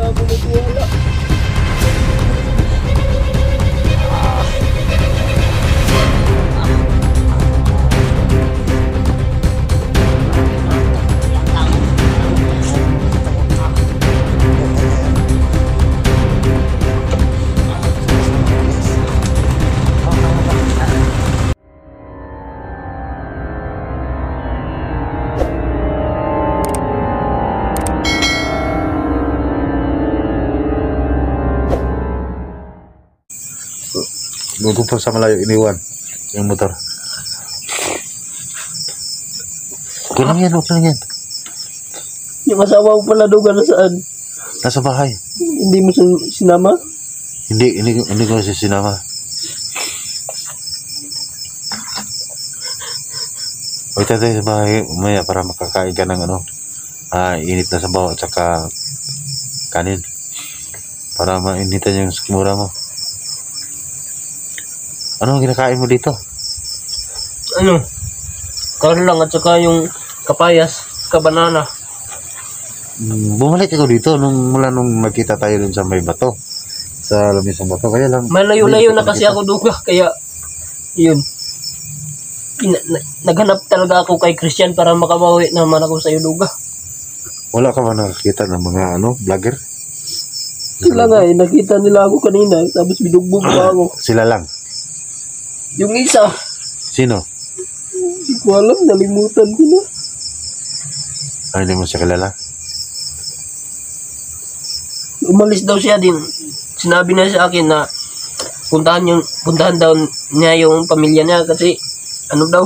ako nagwala. Doon pa sa malayo iniwan yung motor. Okay lang yan, okay lang yan. Yung asawa ko pala doon na saan? Nasa bahay. Hindi mo sinama? Hindi ko siya sinama. Huwag tayo sa bahay umaya para makakain ka ng init na sabaw at saka kanin. Para mainitan yung sikmura mo. Ano ang kinakain mo dito? Ano? Karon lang at saka yung kapayas, kabanana. Bumalik ako dito mula nung nagkita tayo dun sa may bato. Sa lamisang bato. Kaya lang. Malayo-layo na kasi ako duga. Kaya, yun. Naghanap talaga ako kay Christian para makabawi naman ako sa iyo duga. Wala ka ba nakakita ng mga vlogger? Sila nga nakita nila ako kanina. Tapos binugbog pa ako. Sila lang? Yung isa. Sino? Hindi ko alam, nalimutan ko na. Hindi mo siya kilala? Umalis daw siya din. Sinabi na sa akin na puntahan daw niya yung pamilya niya kasi ano daw,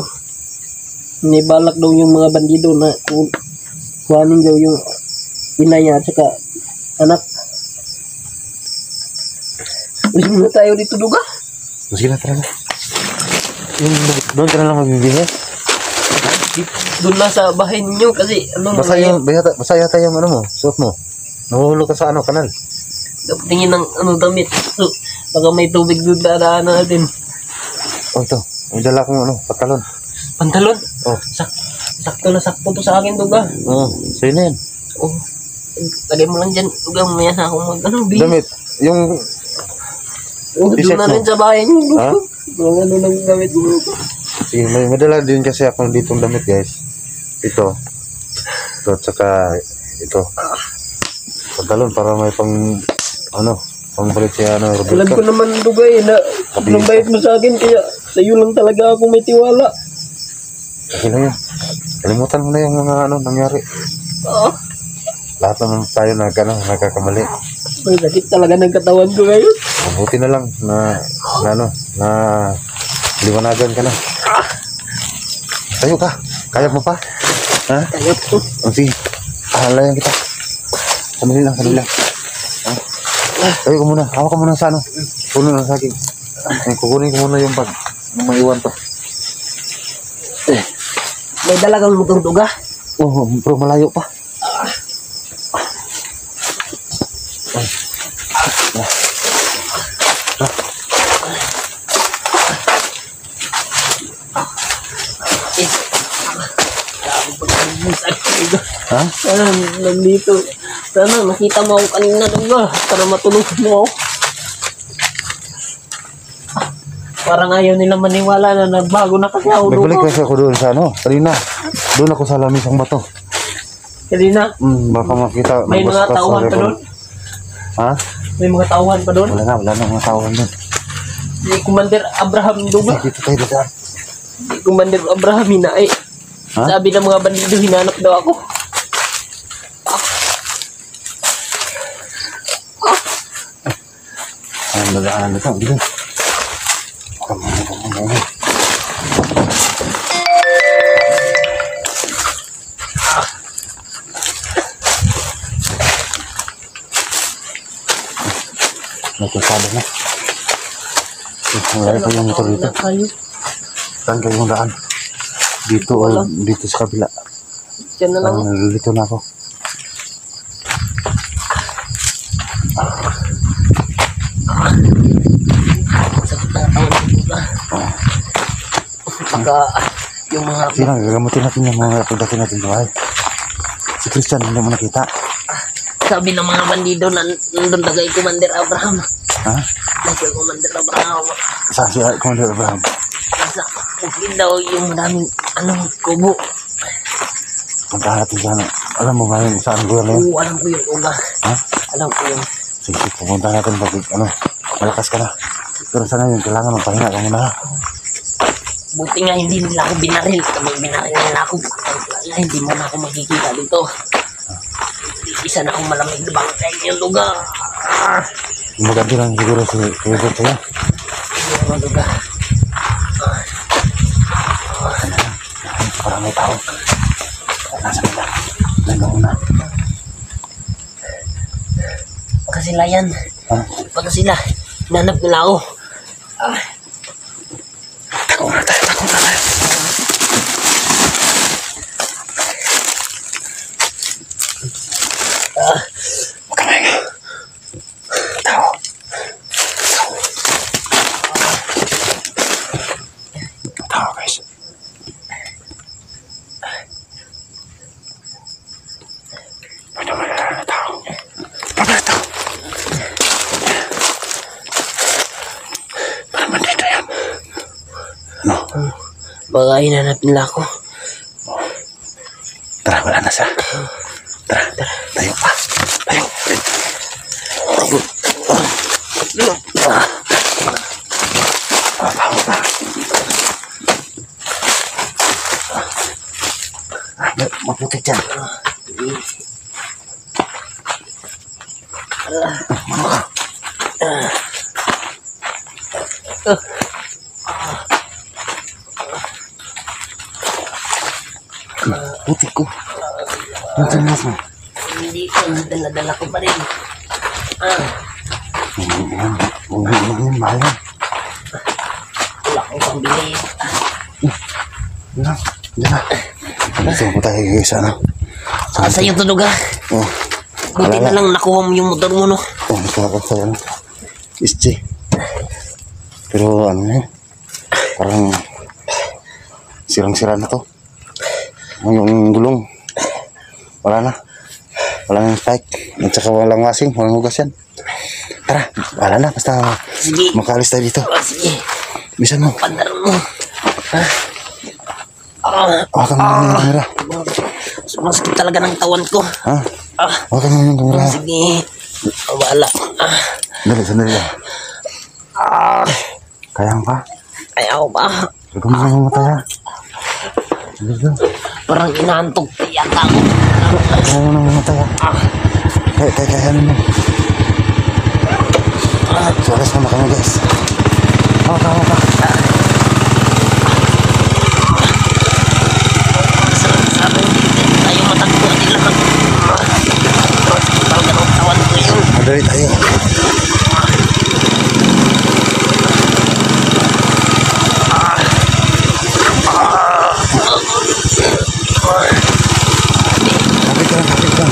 may balak daw yung mga bandido na kuhanin daw yung ina niya at saka anak. Ulis muna tayo dito duga. Sige na, tara na. Doon ka na lang magbibihis? Doon lang sa bahay ninyo kasi ano basa yata yung suot mo. Nahuhulog ka sa kanal. Tingin ng damit. So, baka may tubig doon dadaanan natin. Oh, ito. May dala kong pantalon. Pantalon? Oh. Sakto na sakto to sa akin duga. Oh, sa'yo na yan. Oh. Lagay mo lang dyan duga, mamaya na akong bihis. Damit. Yung doon na rin sa bahay niyo. Ha? Mga ano lang gamit mo. Sige, may madala din kasi akong ditong damit, guys. Ito at saka ito. Pantalon para may pangbalit siya Roberto. Alam ko naman dugay na nang bayad mo sa akin kaya sa iyo lang talaga ako may tiwala. Okay na yan. Kalimutan mo na yung mga nangyari. Oo. Lahat naman tayo nagkakamali. May sakit talaga ng katawan ko ngayon. Mabuti na lang na liwanagan ka na. Tayo ka. Kaya mo pa? Ha? Kaya po. Sige. Halayan kita. Kanili lang. Ha? Tayo ka muna. Hawak ka muna sa puno na sa akin. Kukunin ko muna yung bag. Maiwan to. May dalagang motor duga. Oh, bro, malayo pa. Ha? Sana nandito. Sana makita mo ako kanina duga para matulog mo ako. Parang ayaw nila maniwala na nagbago na kasi ako duga. Nagbalik kasi ako doon sa kanina. Doon ako sa lamisang bato. Kanina? Baka makita. May mga tauhan pa doon? Ha? May mga tauhan pa doon? Wala na mga tauhan doon. Si Commander Abraham duga. Dito tayo daan. Si Commander Abraham hinaay. Ha? Sabi ng mga bandido hinanap daw ako. Ang dadaan ito. Dito. Come on. Nagkasada na. Wala pa yung motor dito. Saan kayo yung daan? Dito o dito sa kabila. Diyan na lang. Nalilito na ako. Sakit na taon ko. Pagka yung mga... Sige lang, gagamutin natin yung mga pagdating natin sa bahay. Si Christian, hindi mo nakita. Sabi ng mga bandido na nandun na kay Commander Abraham. Ha? Kay Commander Abraham. Saan si Commander Abraham? Nasa bukid daw yung maraming kubo. Punta natin sana. Alam mo ba yun saan lugar na yun? Oo, alam ko yun, Uga. Ha? Alam ko yun. Sige, pupunta natin pag malakas ka na. Pero sana yun, kailangan ng pahinga ka muna ha. Buti nga hindi nila ako binaril. Kung binaril nila ako, kaya hindi mo na ako magkikita dito. Isa na akong malamig na bangkay yung lugar. Maganti lang siguro si Kuya sa'yo. Yung lugar. Parang may tao. Nasa nila. Nagawin na. Baka sila yan. Ha? Baka sila. Nanap nila ako. Tako na tayo. Huwag ka maingay. Tao. Tao guys. Ano malala na tao? Pagka tao. Parang bandito yan. Ano? Baka hinanap nila ako. Tara, wala na siya. Tara, tayo pa. Tayo. Maputik dyan. Putik ko. Yung tinas mo. Hindi ko. Dala-dala ko pa rin. Yung mahal yan. Wala akong pambili. Yan na. Dito mo tayo guys, ano? Sa'yo to, Duga. Oh. Buti na lang nakuha mo yung motor mo, no? Oh, nakakakaya ano. SJ. Pero ano yun? Parang sirang-sira na to. Yung gulong. Wala na. Wala nang spike. At saka walang wasing. Walang hugas yan. Tara, wala na. Basta Sige. makalis tayo dito. Sige. Bisan mo. Pandar mo. Hawakan mo yung kamera. Sumasakit talaga ng tawan ko. Ha? Hawakan mo yung kamera. Sige. Wala. Dali, sandali lang. Kaya mo pa? Ayaw ba? Huwag mo lang mamatay ha. Sandali lang. Parang inaantok yata ako. Kaya mo lang mamatay ha. Kaya mo. Sualas mo na kami guys. Hawak ka. Sabi tayo matagpuan nila. Talaga ng tawan ko yun. Madali tayo. Kapit lang.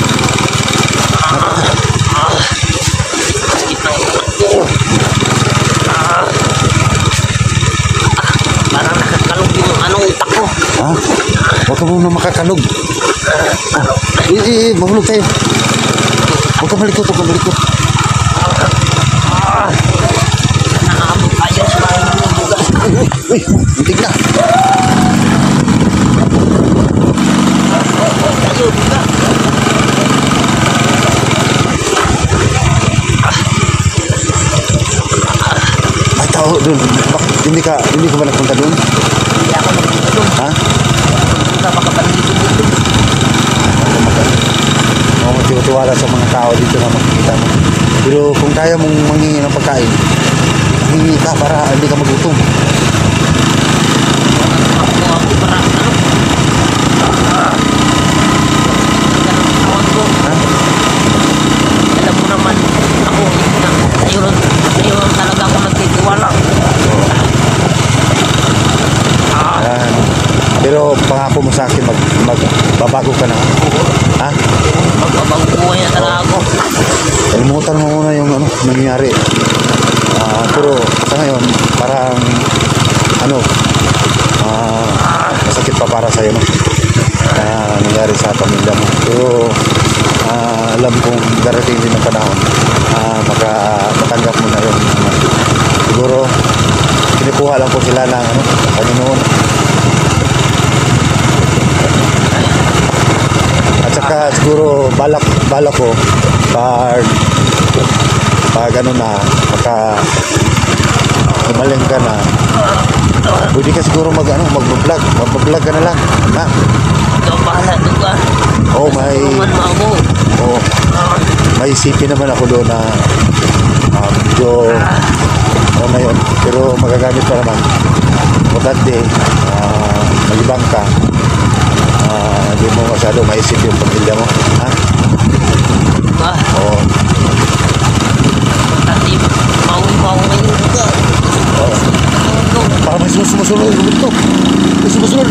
Parang nakakalog yung utak ko. Ha? Huwag ka muna makakalog. Mahulog tayo. Huwag ka malikot. Nakaabot tayo sa mga bugas. Uy, muntik na. Tayo, bugas. Ay, tao doon. Bakit hindi ka ba nagpunta doon? Hindi ako nagpunta doon. Ha? Hindi ka makapanigid dito. Ako magtiwala sa mga tao dito na makikita mo. Pero kung kaya mong manghingi ng pagkain, hingi ka para hindi ka magutom. Ako para Ha? alam mo naman ako sa'yo talaga ako nagtitiwala. Ayan. Pero pangako mo sa akin magbabago ka na. Ha? Magbabago buhay na talaga ako. Kalimutan mo muna yung nangyari. Pero sa ngayon, parang masakit pa para sa'yo, no? Nangyari sa pamilya mo. Pero alam kung darating din ang panahon, matanggap mo na yun. Siguro, kinukuha lang po sila ng Panginoon. At saka siguro balak ko pag ano na, umaling ka na, pwede ka siguro mag-vlog ka na lang, ha? Ikaw bahala doon ka. Tulungan mo ako. May isipin naman ako doon na medyo na yun, pero magagamit pa naman. Importante, malibang ka, hindi mo masyado maisip yung pamilya mo, ha? Diba? Oo. Importante, mauwi mo ako ngayon ka. Para may sumusunod, Roberto. May sumusunod.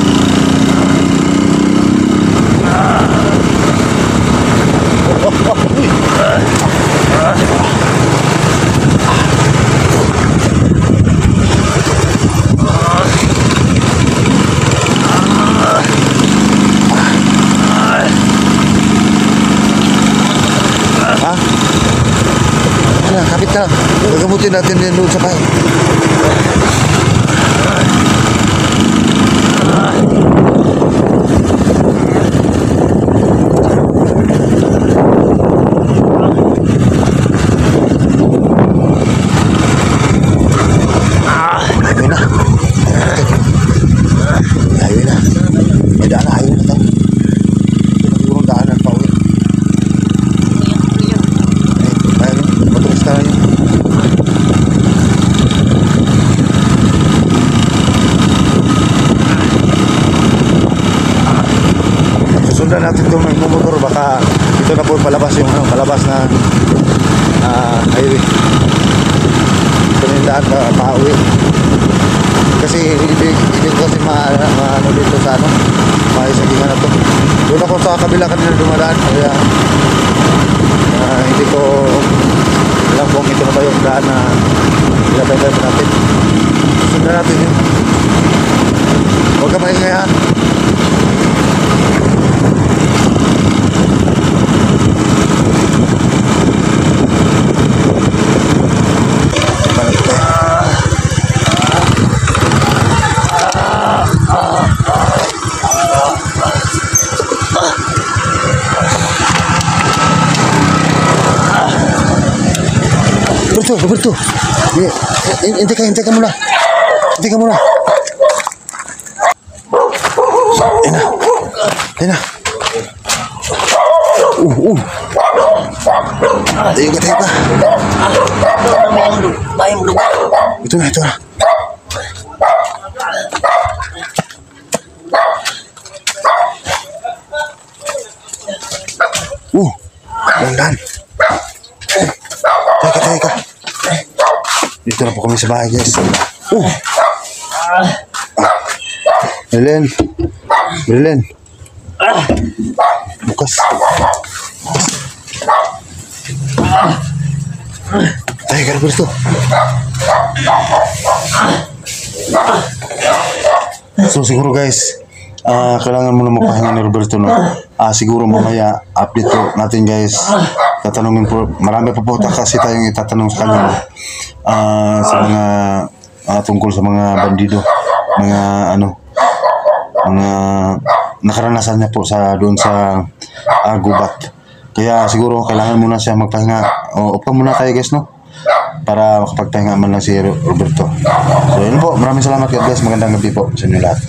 Kapit ka. Gagamutin natin din doon sa bahay. Highway na. May daan na, highway na tayo. Sigurong daanan pa uwi. Matulis tayo. Susundan natin itong motor, baka ito na po palabas yung palabas na highway. Ito na yung daan pa uwi. Kasi hindi ko kasi maano dito sa maisagingan na to. Doon ako sa kabila kanina dumadaan, kaya hindi ko alam kung ito na ba yung daan na ilabay natin. Sundan natin yun. Huwag ka maingay, ha. Roberto, hintay ka muna. Ayun na. Tayo ka. Bayang lupa. Ito na. Landan. Tayo ka. Dito na po kami sa bahay, guys. Brilin. Bukas. Tayo ka, Roberto. So siguro, guys, kailangan mo na magpahinga ni Roberto, no? Siguro mamaya update natin, guys. Tatanungin po, marami pa po kasi tayong itatanong sa kanya, no? Sa mga tungkol sa mga bandido, mga nakaranasan niya po doon sa gubat. Kaya siguro kailangan muna siya magpahinga. Upo muna tayo, guys, no? Para makapagpahinga man lang si Roberto. So yun po, maraming salamat, God bless, magandang gabi po sa inyo lahat.